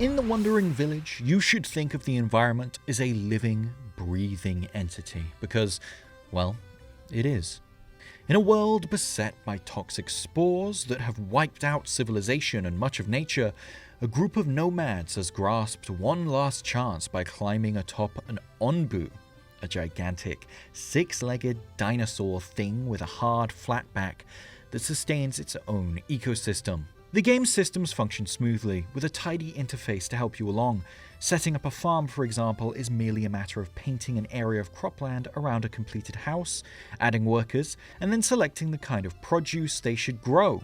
In the Wandering Village, you should think of the environment as a living, breathing entity, because, well, it is. In a world beset by toxic spores that have wiped out civilization and much of nature, a group of nomads has grasped one last chance by climbing atop an onbu, a gigantic, six-legged dinosaur thing with a hard, flat back that sustains its own ecosystem. The game's systems function smoothly, with a tidy interface to help you along. Setting up a farm, for example, is merely a matter of painting an area of cropland around a completed house, adding workers, and then selecting the kind of produce they should grow.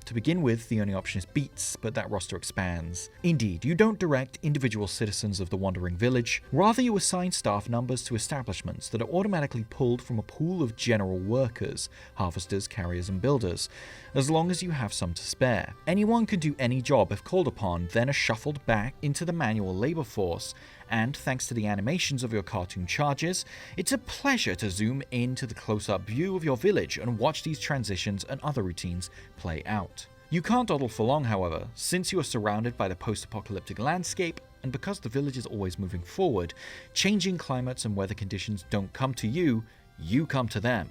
To begin with, the only option is beets, but that roster expands. Indeed, you don't direct individual citizens of the Wandering Village, rather you assign staff numbers to establishments that are automatically pulled from a pool of general workers, harvesters, carriers, and builders, as long as you have some to spare. Anyone can do any job if called upon, then are shuffled back into the manual labor force, and thanks to the animations of your cartoon charges, it's a pleasure to zoom into the close-up view of your village and watch these transitions and other routines play out. You can't dawdle for long, however, since you are surrounded by the post-apocalyptic landscape, and because the village is always moving forward, changing climates and weather conditions don't come to you, you come to them.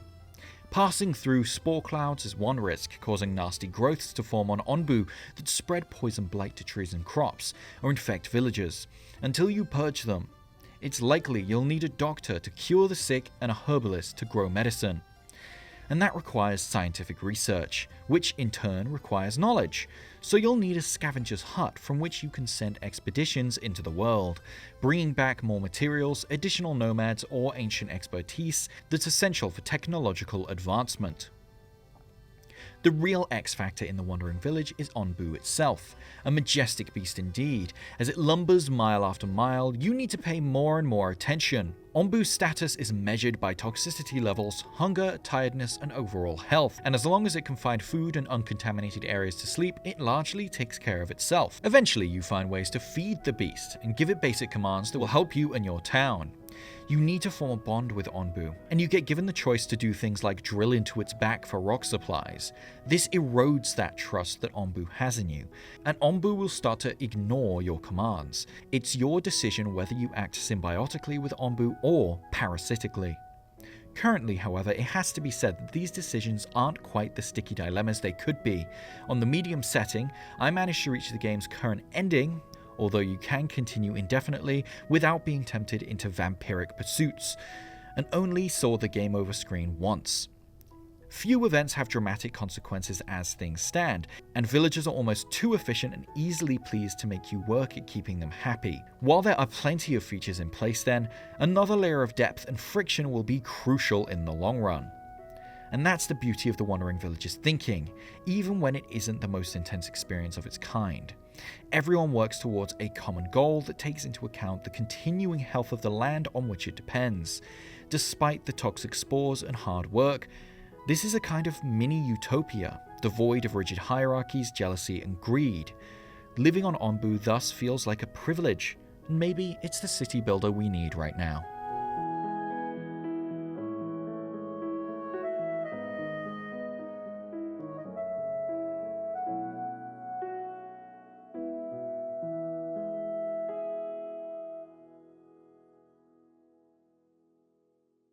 Passing through spore clouds is one risk, causing nasty growths to form on onbu that spread poison blight to trees and crops, or infect villagers. Until you purge them, it's likely you'll need a doctor to cure the sick and a herbalist to grow medicine. And that requires scientific research, which in turn requires knowledge. So you'll need a scavenger's hut from which you can send expeditions into the world, bringing back more materials, additional nomads, or ancient expertise that's essential for technological advancement. The real X factor in the Wandering Village is onbu itself, a majestic beast indeed. As it lumbers mile after mile, you need to pay more and more attention. Onbu's status is measured by toxicity levels, hunger, tiredness, and overall health, and as long as it can find food and uncontaminated areas to sleep, it largely takes care of itself. Eventually, you find ways to feed the beast and give it basic commands that will help you and your town. You need to form a bond with onbu, and you get given the choice to do things like drill into its back for rock supplies. This erodes that trust that onbu has in you, and onbu will start to ignore your commands. It's your decision whether you act symbiotically with onbu or parasitically. Currently, however, it has to be said that these decisions aren't quite the sticky dilemmas they could be. On the medium setting, I managed to reach the game's current ending, although you can continue indefinitely without being tempted into vampiric pursuits, and only saw the game over screen once. Few events have dramatic consequences as things stand, and villagers are almost too efficient and easily pleased to make you work at keeping them happy. While there are plenty of features in place then, another layer of depth and friction will be crucial in the long run. And that's the beauty of the Wandering Village's thinking, even when it isn't the most intense experience of its kind. Everyone works towards a common goal that takes into account the continuing health of the land on which it depends. Despite the toxic spores and hard work, this is a kind of mini-utopia, devoid of rigid hierarchies, jealousy, and greed. Living on onbu thus feels like a privilege, and maybe it's the city builder we need right now.